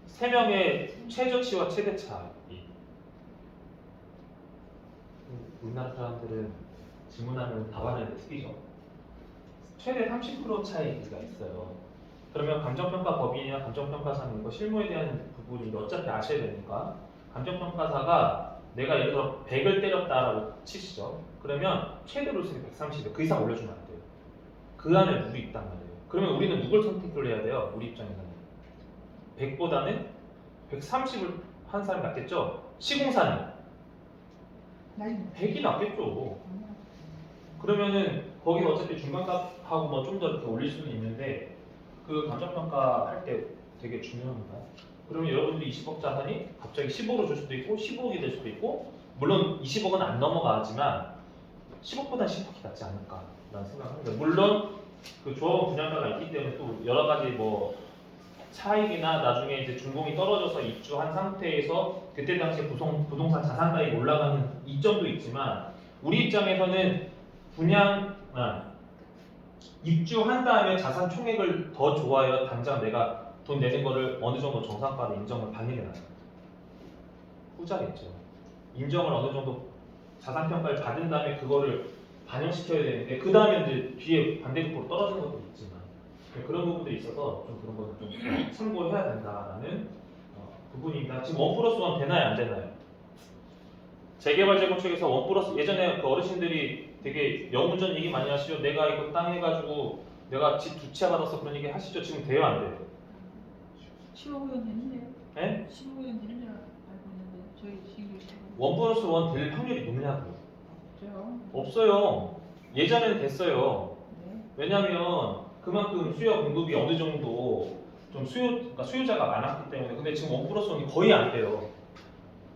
세 명의 최저치와 최대차이. 우리나라 사람들은 질문하면 답하는 데 특이죠. 최대 30% 차이가 있어요. 그러면 감정평가 법인이나 감정평가사는 이거 실무에 대한 부분이 어차피 아셔야 되니까 감정평가사가 내가 예를 들어 100을 때렸다라고 치시죠. 그러면 최대로 쓰기 130에 그 이상 올려주면 안 돼요. 그 안에 룰이 있단 말이에요. 그러면 우리는 누굴 선택을 해야 돼요? 우리 입장에서는 100보다는 130을 한 사람이 낫겠죠? 시공사는 100이 낫겠죠. 그러면은 거기는 어차피 중간값하고 뭐 좀 더 이렇게 올릴 수는 있는데 그 감정평가 할 때 되게 중요합니다. 그러면 여러분들이 20억 자산이 갑자기 15로 줄 수도 있고 15억이 될 수도 있고 물론 20억은 안 넘어가지만 10억보다 10억이 낫지 않을까라는 생각을 합니다. 물론 그 조합원 분양가가 있기 때문에 또 여러 가지 뭐 차익이나 나중에 이제 준공이 떨어져서 입주한 상태에서 그때 당시에 부동산 자산 가액이 올라가는 이점도 있지만 우리 입장에서는 입주한 다음에 자산 총액을 더 좋아야 당장 내가 돈 내는 거를 어느 정도 정상가로 인정을 받는 게 나아요. 후자겠죠. 인정을 어느 정도 자산 평가를 받은 다음에 그거를 반영시켜야 되는데 그 다음에 이제 뒤에 반대급부로 떨어지는 것도 있지만 그런 부분들이 있어서 좀 그런 거는 좀 참고해야 된다라는 부분입니다. 지금 1+1 되나요 안 되나요? 재개발 재건축에서 1+ 예전에 그 어르신들이 되게 영운전 얘기 많이 하시죠. 내가 이거 땅 해가지고 내가 집 두 채 받아서 그런 얘기 하시죠. 지금 돼요 안 돼요? 15억 원 되는데요. 네? 15억 원 되는 줄 알고 있는데 저희 신규 1+1 될 확률이 높냐고요? 없죠. 없어요. 예전에는 됐어요. 네. 왜냐하면 그만큼 수요 공급이 어느 정도 좀 그러니까 수요자가 많았기 때문에. 근데 지금 1+1이 거의 안 돼요.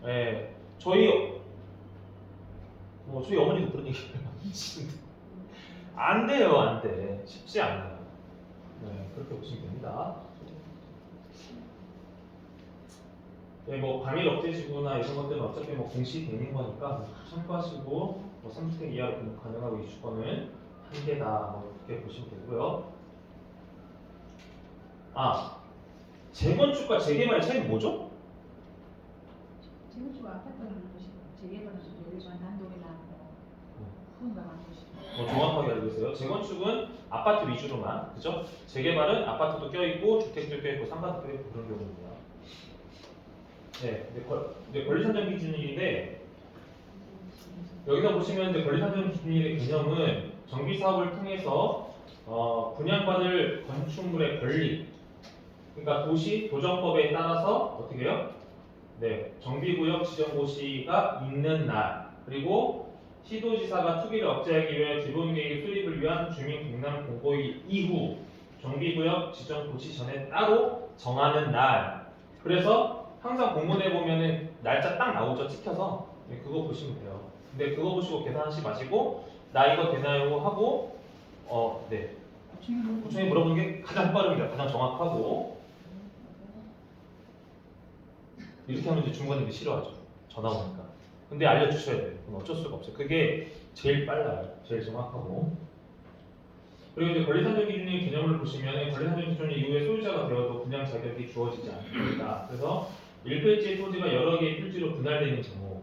예, 저희 어머니도 그런 얘기해요. 안 돼요, 안 돼. 쉽지 않아요. 네, 그렇게 보시면 됩니다. 네, 뭐 과밀 억제지구나 이런 것들은 어차피 뭐 공시되는 거니까 참고하시고 뭐 3주택 이하로 등록 가능하고 이주권은 한 개다 뭐 이렇게 보시면 되고요. 재건축과 재개발의 차이는 뭐죠? 재건축 아파트는 것이고 재개발은 일반 단독이나 후분당한 것이고. 정확하게 알고 계세요. 재건축은 아파트 위주로만, 그죠? 재개발은 아파트도 껴있고 주택도 껴있고 상가도 껴있고 그런 경우입니다. 네, 근데 권리 산정 기준인데 여기서 보시면 이제 권리상정 기준일의 개념은 정비 사업을 통해서 분양받을 건축물의 권리, 그러니까 도시 도정법에 따라서 어떻게 해요? 네, 정비구역 지정고시가 있는 날, 그리고 시도지사가 투기를 억제하기 위해 기본계획 수립을 위한 주민공단 공고일 이후 정비구역 지정고시 전에 따로 정하는 날. 그래서 항상 공문에 보면은 날짜 딱 나오죠, 찍혀서. 네, 그거 보시면 돼요. 근데 그거 보시고 계산하지 마시고 나 이거 되나요 하고 네, 구청에 물어보는 게 가장 빠릅니다. 가장 정확하고. 이렇게 하면 이제 중간님이 싫어하죠. 전화 오니까. 근데 알려주셔야 돼요. 그건 어쩔 수가 없어요. 그게 제일 빨라요. 제일 정확하고. 그리고 이제 권리상정 기준의 개념을 보시면 권리상정 기준 이후에 소유자가 되어도 분양 자격이 주어지지 않습니다. 그래서 1필지의 토지가 여러 개의 필지로 분할되는 경우,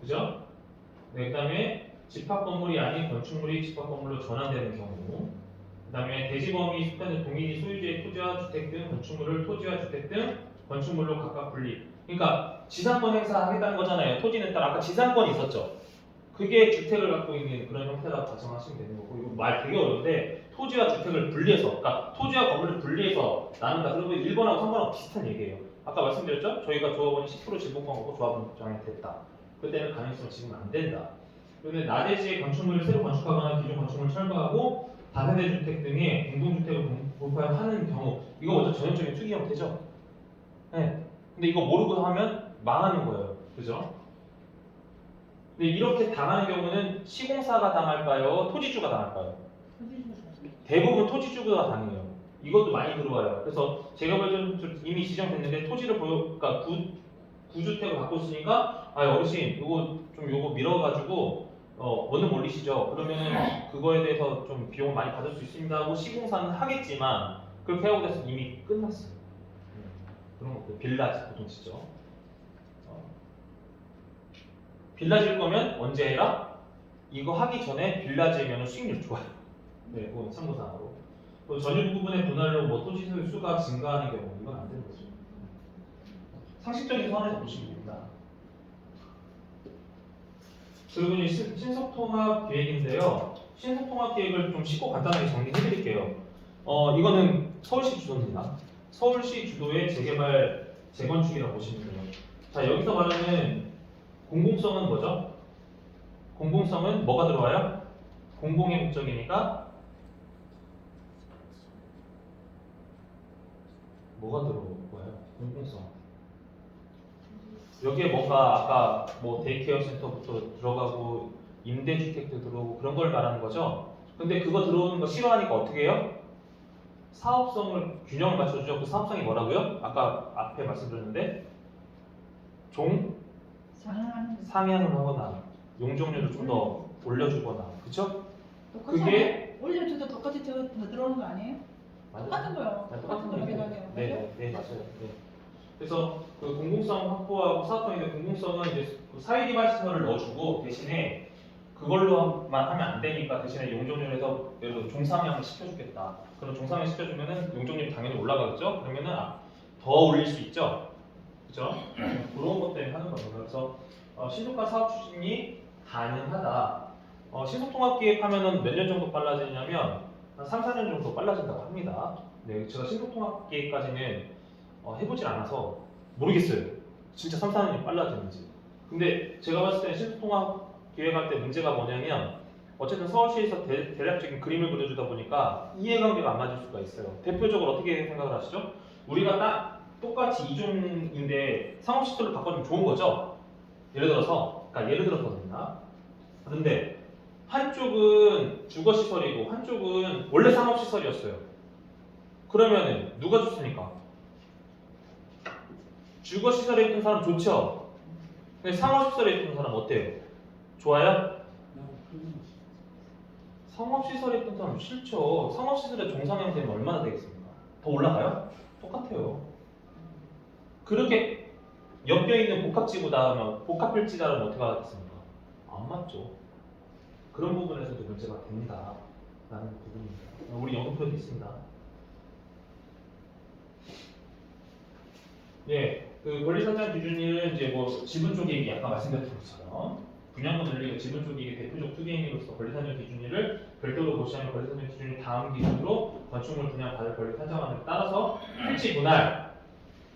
그죠? 네, 그 다음에 집합 건물이 아닌 건축물이 집합 건물로 전환되는 경우, 그 다음에 대지범위 속하는 동일이 소유주의 토지와 주택 등 건축물을 토지와 주택 등 건축물로 각각 분리. 그러니까 지상권 행사하겠다는 거잖아요. 토지는 딱 아까 지상권이 있었죠. 그게 주택을 갖고 있는 그런 형태라고 가정하시면 되는 거고, 이거 말 되게 어려운데 토지와 주택을 분리해서, 그러니까 토지와 건물을 분리해서 나눈다. 그러면 1번하고 3번하고 비슷한 얘기예요. 아까 말씀드렸죠? 저희가 조합원이 10% 지분권하고 조합원장이 됐다. 그때는 가능성은 지금 안 된다. 그런데 나대지의 건축물을 새로 건축하거나 기존 건축물을 철거하고 다세대 주택 등의 공동주택을 공급하는 경우, 이거 먼저 전형적인 투기 형태죠. 네. 근데 이거 모르고 하면 망하는 거예요. 그죠? 근데 이렇게 당하는 경우는 시공사가 당할까요? 토지주가 당할까요? 대부분 토지주가 당해요. 이것도 많이 들어와요. 그래서 제가 볼 때는 이미 지정됐는데 토지를 그러니까 구주택을 갖고 있으니까 어르신 요거 밀어가지고 원금 올리시죠. 그러면은 그거에 대해서 좀 비용을 많이 받을 수 있습니다 하고 시공사는 하겠지만 그렇게 하고 나서 이미 끝났어요. 그런 것들 빌라 보통 치죠. 빌라 질 거면 언제 해라? 이거 하기 전에 빌라 지으면 수익률 좋아요. 네, 그건 참고사항으로. 또 전유 부분의 분할로 뭐 토지 소유 수가 증가하는 경우 이건 안 되는 거죠. 상식적인 선에서 보시면 됩니다. 그리고 이 신속통합 계획인데요. 신속통합 계획을 좀 쉽고 간단하게 정리해드릴게요. 이거는 서울시 주도입니다. 서울시 주도의 재개발 재건축이라고 보시면 돼요. 자, 여기서 말하는 공공성은 뭐죠? 공공성은 뭐가 들어와요? 공공의 목적이니까 뭐가 들어와요? 공공성. 여기에 뭔가 아까 뭐 데이케어 센터부터 들어가고 임대주택도 들어오고 그런 걸 말하는 거죠. 근데 그거 들어오는 거 싫어하니까 어떻게 해요? 사업성을 균형을 맞춰주죠. 그 사업성이 뭐라고요? 아까 앞에 말씀드렸는데 상향을 하거나 용적률을 좀 더 올려주거나, 그쵸? 그게 올려줘도 똑같이 더 들어오는 거 아니에요? 맞아요. 똑같은 거요. 똑같은 거로 계산해요. 네, 맞아요. 네. 그래서 그 공공성 확보하고 사업성인데 공공성은 이제 사회기반 시설을 넣어주고 대신에 그걸로만 하면 안 되니까 대신에 용적률에서 예를 들어 종상향을 시켜주겠다. 그럼 종상향 시켜주면은 용적률이 당연히 올라가겠죠? 그러면은 더 올릴 수 있죠? 그죠? 그런 것 때문에 하는 거예요. 그래서 신속한 사업 추진이 가능하다. 신속통합기획하면은 몇 년 정도 빨라지냐면 한 3, 4년 정도 빨라진다고 합니다. 네, 제가 신속통합기획까지는 해보질 않아서 모르겠어요. 진짜 3, 4년이 빨라지는지. 근데 제가 봤을 때 신속통합 기획할 때 문제가 뭐냐면 어쨌든 서울시에서 대략적인 그림을 그려주다 보니까 이해관계가 안 맞을 수가 있어요. 대표적으로 어떻게 생각을 하시죠? 우리가 딱 똑같이 이종인데 상업시설을 바꿔주면 좋은 거죠? 예를 들어서 됩니다. 그런데 한쪽은 주거시설이고 한쪽은 원래 상업시설이었어요. 그러면은 누가 좋습니까? 주거시설에 있던 사람 좋죠? 근데 상업시설에 있던 사람 어때요? 좋아요? 상업시설에 있던 사람 싫죠. 상업시설에 종상향 되면 얼마나 되겠습니까? 더 올라가요? 똑같아요. 그렇게 엮여있는 복합지구다, 복합필지다라면 어떻게 하겠습니까? 안 맞죠. 그런 부분에서도 문제가 된다라는 부분입니다. 우리 연구표도 있습니다. 예, 그 권리상장 기준일은 이제 뭐 지분 쪽 얘기 아까 말씀드렸던 것처럼 분양권 늘리고 지분 쪽이 대표적 투기행위로서 권리산정 기준일을 별도로 고시하는 권리산정 기준일 다음 기준으로 건축물 분양 받을 권리 산정하는 데 따라서 필지 분할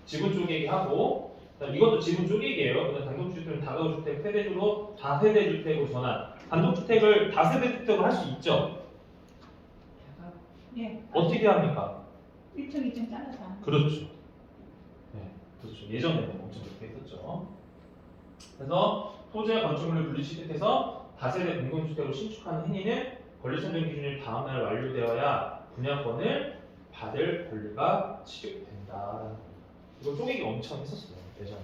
지분 쪼개기 하고 그다음 이것도 지분 쪼개기예요. 그다음 단독주택은 다가구주택 세대주로 다세대주택으로 전환. 단독주택을 다세대주택으로 할 수 있죠. 예. 어떻게 합니까? 1층 2층 잘라서 하는 거. 그렇죠. 네, 그렇죠. 예전에는 엄청 그렇게 했었죠. 그래서 토지와 건축물을 분리시켜서 다세대 공동주택으로 신축하는 행위는 권리산정 기준일 다음날 완료되어야 분양권을 받을 권리가 취득된다. 이거 쪼개기 엄청 했었어요 예전에.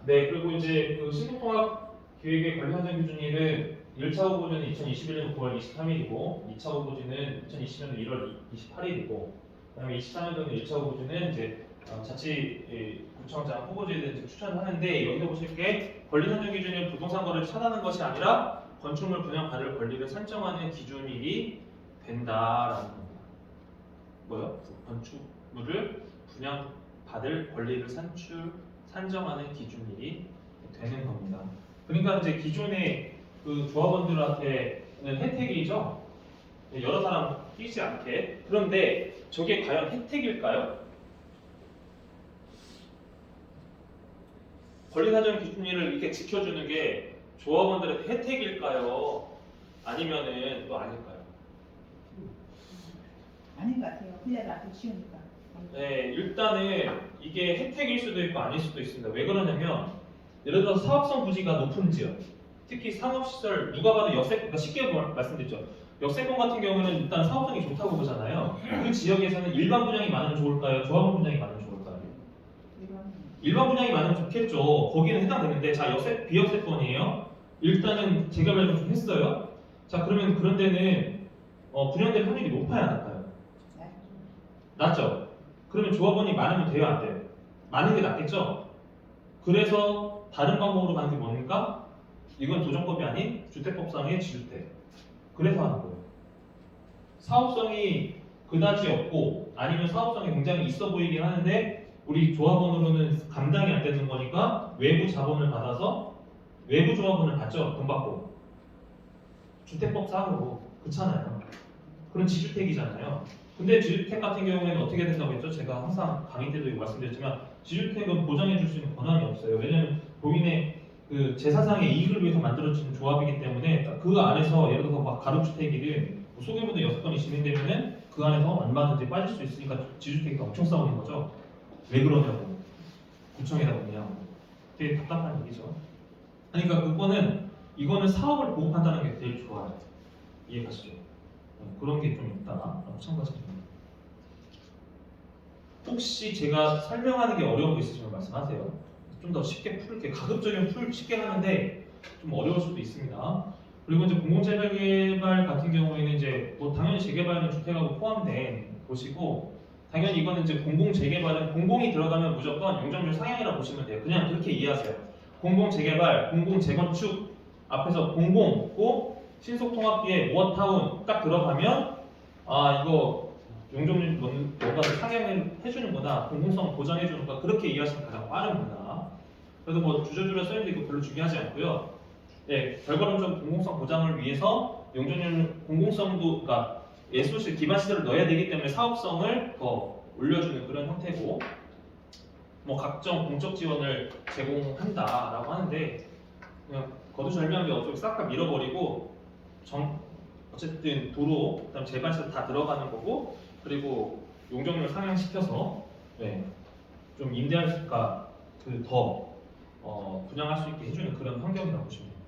네, 그리고 이제 그 신속통합 기획의 권리산정 기준일은 1차 후보지는 2021년 9월 23일이고 2차 후보지는 2020년 1월 28일이고 그다음에 24년도는 1차 후보지는 이제 자치구청장 후보지에 대해서 추천을 하는데 여기서 보실 게 권리산정 기준일 부동산 거래를 차단하는 것이 아니라 건축물 분양 받을 권리를 산정하는 기준일이 된다라는 겁니다. 뭐요? 건축물을 분양 받을 권리를 산정하는 기준일이 되는 겁니다. 그러니까 이제 기존의 그 조합원들한테는 혜택이죠. 여러 사람 끼지 않게. 그런데 저게 과연 혜택일까요? 권리사정 기준일을 이렇게 지켜주는 게 조합원들한테 혜택일까요? 아니면은 또 아닐까요? 아닌 것 같아요. 필레가 좀 쉬우니까. 네, 일단은 이게 혜택일 수도 있고 아닐 수도 있습니다. 왜 그러냐면 예를 들어 사업성 부지가 높은 지역, 특히 상업시설 누가 봐도 역세권, 그러니까 쉽게 말씀드렸죠. 역세권 같은 경우는 일단 사업성이 좋다고 보잖아요. 그 지역에서는 일반 분양이 많으면 좋을까요? 조합원 분양이 많으면 좋을까요? 일반 분양이 많으면 좋겠죠. 거기는 해당되는데 자 비역세권이에요. 일단은 재개발 좀 했어요. 자 그러면 그런 데는 분양될 확률이 높아야 안 높아요? 낮죠. 그러면 조합원이 많으면 돼요 안 돼요? 많은 게 낫겠죠. 그래서 다른 방법으로 가는 게 뭡니까? 이건 도정법이 아닌 주택법상의 지주택. 그래서 하는 거예요. 사업성이 그다지 없고 아니면 사업성이 굉장히 있어 보이긴 하는데 우리 조합원으로는 감당이 안 되는 거니까 외부 자본을 받아서 외부 조합원을 받죠. 돈 받고. 주택법상으로 그렇잖아요. 그런 지주택이잖아요. 근데 지주택 같은 경우에는 어떻게 된다고 했죠? 제가 항상 강의 때도 말씀드렸지만 지주택은 보장해 줄 수 있는 권한이 없어요. 왜냐하면 본인의 그 제사상의 이익을 위해서 만들어진 조합이기 때문에 그 안에서 예를 들어서 막 가로주택이든 소규모도 6건이 진행되면은 그 안에서 얼마든지 빠질 수 있으니까 지주택이 엄청 싸우는 거죠. 왜 그러냐고 구청에다 보냐고 되게 답답한 얘기죠. 그러니까 이거는 사업을 보호한다는 게 제일 좋아요. 이해가시죠? 그런 게 좀 있다라고 참고하시면 됩니다. 혹시 제가 설명하는 게 어려운 거 있으시면 말씀하세요. 좀 더 쉽게 풀게 가급적이면 쉽게 하는데 좀 어려울 수도 있습니다. 그리고 이제 공공재개발 같은 경우에는 이제 뭐 당연히 재개발은 주택하고 포함된 곳이고 당연히 이거는 이제 공공재개발은 공공이 들어가면 무조건 용적률 상향이라고 보시면 돼요. 그냥 그렇게 이해하세요. 공공재개발, 공공재건축 앞에서 공공고 신속통합기에 무엇타운 딱 들어가면 아 이거 용적률 뭔가 상향을 해주는구나 공공성 보장해주는구나 그렇게 이해하시면 가장 빠릅니다. 그래도 뭐 주저주저 써있는데 이거 별로 중요하지 않고요. 네, 결과론적 공공성 보장을 위해서 용적률 공공성도 그러니까 예술실 기반 시설을 넣어야 되기 때문에 사업성을 더 올려주는 그런 형태고 뭐 각종 공적 지원을 제공한다라고 하는데 그냥 거두절미하게 어차피 싹 다 밀어버리고 어쨌든 도로 그다음 재반시설 다 들어가는 거고 그리고 용적률 상향시켜서 네, 좀 임대할까 더 분양할 수 있게 해주는 그런 환경이라고 보시면 됩니다.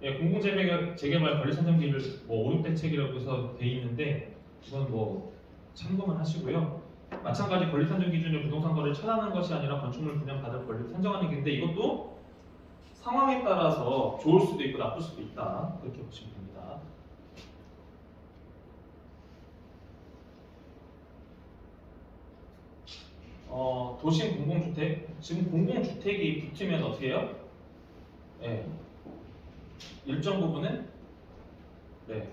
예, 공공재개발 권리산정기를 뭐 5, 6대책이라고 해서 돼 있는데 이건 뭐 참고만 하시고요. 마찬가지 권리산정 기준의 부동산 거래를 차단하는 것이 아니라 건축물 분양 받을 권리를 산정하는 건데 이것도 상황에 따라서 좋을 수도 있고 나쁠 수도 있다 그렇게 보시면 됩니다. 도심 공공주택 지금 공공주택이 붙으면 어떻게 해요? 네. 일정 부분은 네.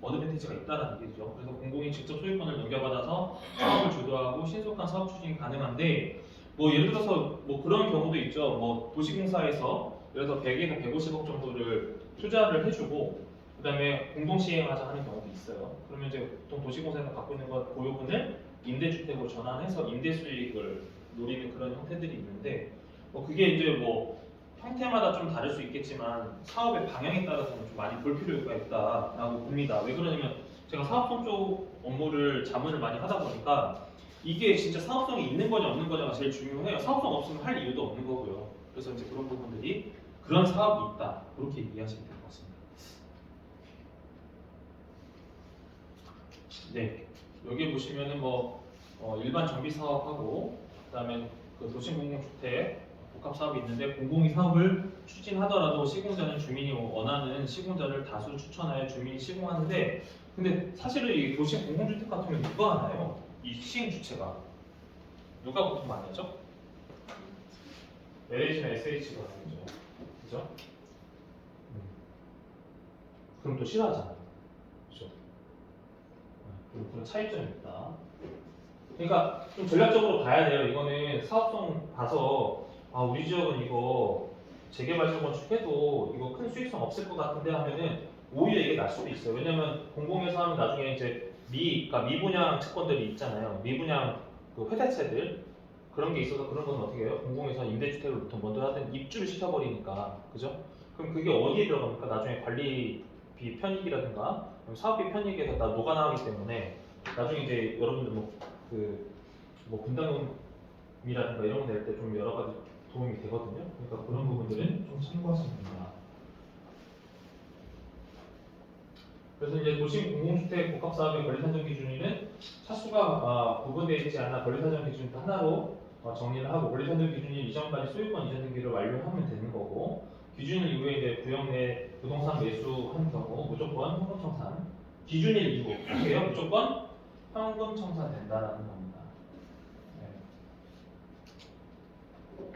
어드밴티지가 있다는 얘기죠. 그래서 공공이 직접 소유권을 넘겨받아서 사업을 주도하고 신속한 사업 추진이 가능한데 뭐 예를 들어서 뭐 그런 경우도 있죠. 뭐 도시공사에서 예를 들어서 100에서 150억 정도를 투자를 해주고 그다음에 공동 시행하자 하는 경우도 있어요. 그러면 이제 보통 도시공사에서 갖고 있는 것 보유분을 임대주택으로 전환해서 임대 수익을 노리는 그런 형태들이 있는데 뭐 그게 이제 뭐 형태마다 좀 다를 수 있겠지만 사업의 방향에 따라서는 좀 많이 볼 필요가 있다라고 봅니다. 왜 그러냐면 제가 사업성 쪽 업무를 자문을 많이 하다 보니까 이게 진짜 사업성이 있는 거냐 없는 거냐가 제일 중요해요. 사업성 없으면 할 이유도 없는 거고요. 그래서 이제 그런 부분들이 그런 사업이 있다 그렇게 이해하시면 될 것 같습니다. 네, 여기 보시면은 뭐 일반 정비 사업하고 그다음에 그 도시공공주택 복합 사업이 있는데 공공이 사업을 추진하더라도 시공자는 주민이 원하는 시공자를 다수 추천하여 주민이 시공하는데 근데 사실은 이 도시 공공주택 같은 경우 누가 하나요? 이 시행 주체가 누가 보통 많이 하죠? LH나 SH가 하는 거죠. 그죠? 그럼 또 싫어하잖아요. 그죠? 그런 차이점이 있다. 그러니까 좀 전략적으로 봐야 돼요. 이거는 사업성 봐서 아 우리 지역은 이거 재개발 건축해도 이거 큰 수익성 없을 것 같은데 하면은 오히려 이게 날 수도 있어요. 왜냐면 공공에서 하면 나중에 이제 그러니까 미분양 채권들이 있잖아요. 미분양 그 회사채들 그런 게 있어서 그런 건 어떻게 해요? 공공에서 임대주택을 보통 먼저 하든 입주를 시켜버리니까 그죠? 그럼 그게 어디에 들어갑니까? 나중에 관리비 편익이라든가 사업비 편익에서 다 녹아나가기 때문에 나중에 이제 여러분들 뭐 분담금이라든가 이런 거 낼 때 좀 여러 가지 도움이 되거든요. 그러니까 그런 부분들은 좀 참고하시면 됩니다. 그래서 이제 도심 공공주택 복합사업의 권리산정 기준위는 차수가 구분되어 있지 않아 권리산정 기준 하나로 정리를 하고 권리산정 기준이 이전까지 소유권 이전 등기를 완료하면 되는 거고 기준일 이후에 이제 구역 내 부동산 매수한 경우 무조건 현금 청산 기준일 이후 어떻게요? 무조건 현금 청산된다라는 겁니다. 네.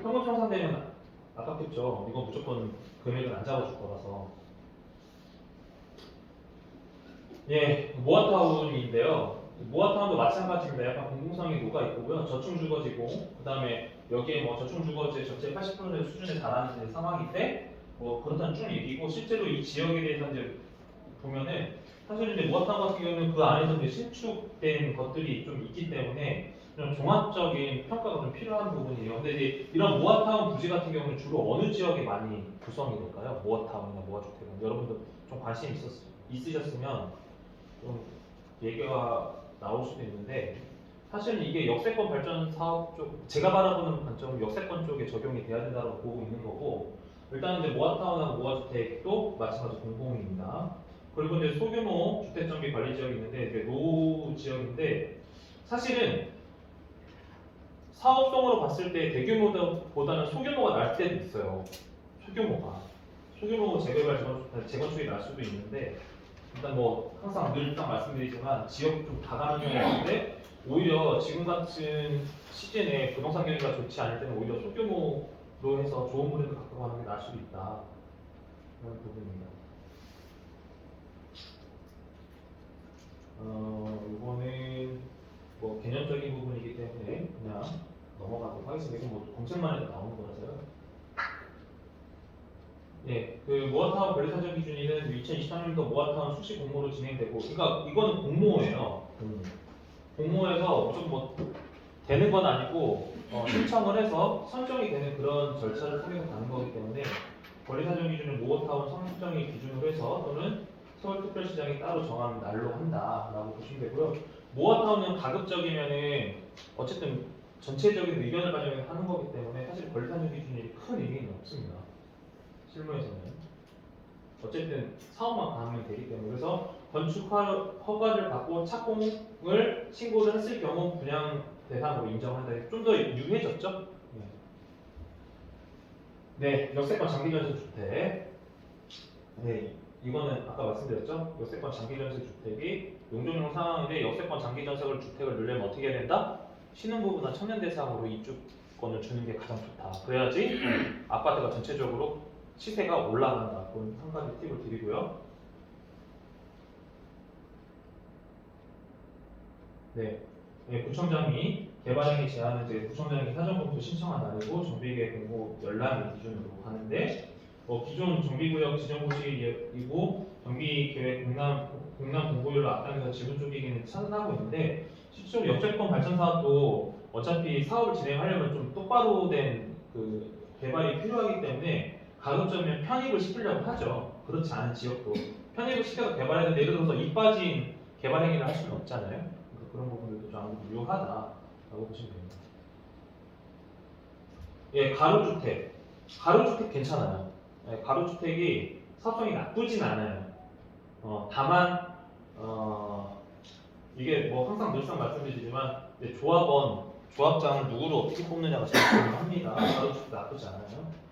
현금 청산되면 아깝겠죠. 이거 무조건 금액을 안 잡아줄 거라서. 예, 모아타운인데요. 모아타운도 마찬가지입니다. 약간 공공성이 녹아 있고요. 저층주거지고, 그 다음에 여기에 뭐 저층주거지 전체 80% 수준에 달하는 상황인데, 뭐 그렇다는 쭉 얘기고, 실제로 이 지역에 대해서 이제 보면은, 사실 이제 모아타운 같은 경우는 그 안에서 이제 신축된 것들이 좀 있기 때문에, 좀 종합적인 평가가 좀 필요한 부분이에요. 근데 이제 이런 모아타운 부지 같은 경우는 주로 어느 지역에 많이 구성이 될까요? 모아타운이나 모아주택은. 여러분들 좀 관심 있으셨으면, 좀 얘기가 나올 수도 있는데 사실은 이게 역세권 발전 사업 쪽 제가 바라보는 관점은 역세권 쪽에 적용이 돼야 된다고 보고 있는 거고 일단 이제 모아타운하고 모아주택도 마찬가지 공공입니다. 그리고 이제 소규모 주택정비 관리 지역이 있는데 이게 노 지역인데 사실은 사업성으로 봤을 때 대규모보다는 소규모가 날 때도 있어요. 소규모 재건축이 날 수도 있는데 일단 뭐 항상 늘 딱 말씀드리지만 지역 좀 다가는 경우가 있는데 오히려 지금 같은 시즌에 부동산 경기가 좋지 않을 때는 오히려 소규모로 해서 좋은 브랜드 갖고 가는 게 나을 수도 있다 그런 부분입니다. 이거는 뭐 개념적인 부분이기 때문에 그냥 넘어가도록 하겠습니다. 이건 뭐 검색만 해도 나오는 거라서요. 예, 그 모아타운 권리사정 기준위는 2023년도 모아타운 수시 공모로 진행되고, 그러니까 이거는 공모예요. 공모에서 무조건 뭐 되는 건 아니고 신청을 해서 선정이 되는 그런 절차를 통해서 가는 거기 때문에 권리사정 기준은 모아타운 선정이 기준으로 해서 또는 서울특별시장이 따로 정한 날로 한다라고 보시면 되고요. 모아타운은 가급적이면은 어쨌든 전체적인 의견을 반영하는 거기 때문에 사실 권리사정 기준이 큰 의미는 없습니다. 실무에서는 어쨌든 사업만 가면 되기 때문에 그래서 건축 허가를 받고 착공을 신고를 했을 경우 분양 대상으로 인정한다. 좀 더 유해졌죠? 네, 역세권 장기전세 주택. 네, 이거는 아까 말씀드렸죠? 역세권 장기전세 주택이 용적용 상황인데 역세권 장기전세 주택을 누려면 어떻게 해야 된다? 신혼부부나 청년 대상으로 입주권을 주는 게 가장 좋다. 그래야지 아파트가 전체적으로 시세가 올라간다. 그런 한 가지 팁을 드리고요. 네, 네, 구청장이 개발행위 제한은 이제 구청장이 사전검토 신청한 날이고 정비계획 공고 열람일 기준으로 가는데 기존 정비구역 지정고시이고 정비계획 공람 공고율을 앞당겨서 지분 쪼개기는 차단하고 있는데 실제로 역세권 발전 사업도 어차피 사업을 진행하려면 좀 똑바로 된 그 개발이 필요하기 때문에 가급적이면 편입을 시키려고 하죠. 그렇지 않은 지역도 편입을 시켜서 개발해야 되는데 예를 들어서 이 빠진 개발 행위를 할 수는 없잖아요. 그래서 그런 부분들도 좀 아무래도 유효하다라고 보시면 됩니다. 예, 가로주택 괜찮아요. 예, 가로주택이 사업성이 나쁘진 않아요. 다만 이게 뭐 항상 늘상 말씀드리지만 이제 조합장을 누구를 어떻게 뽑느냐가 제일 중요합니다. 가로주택 나쁘지 않아요.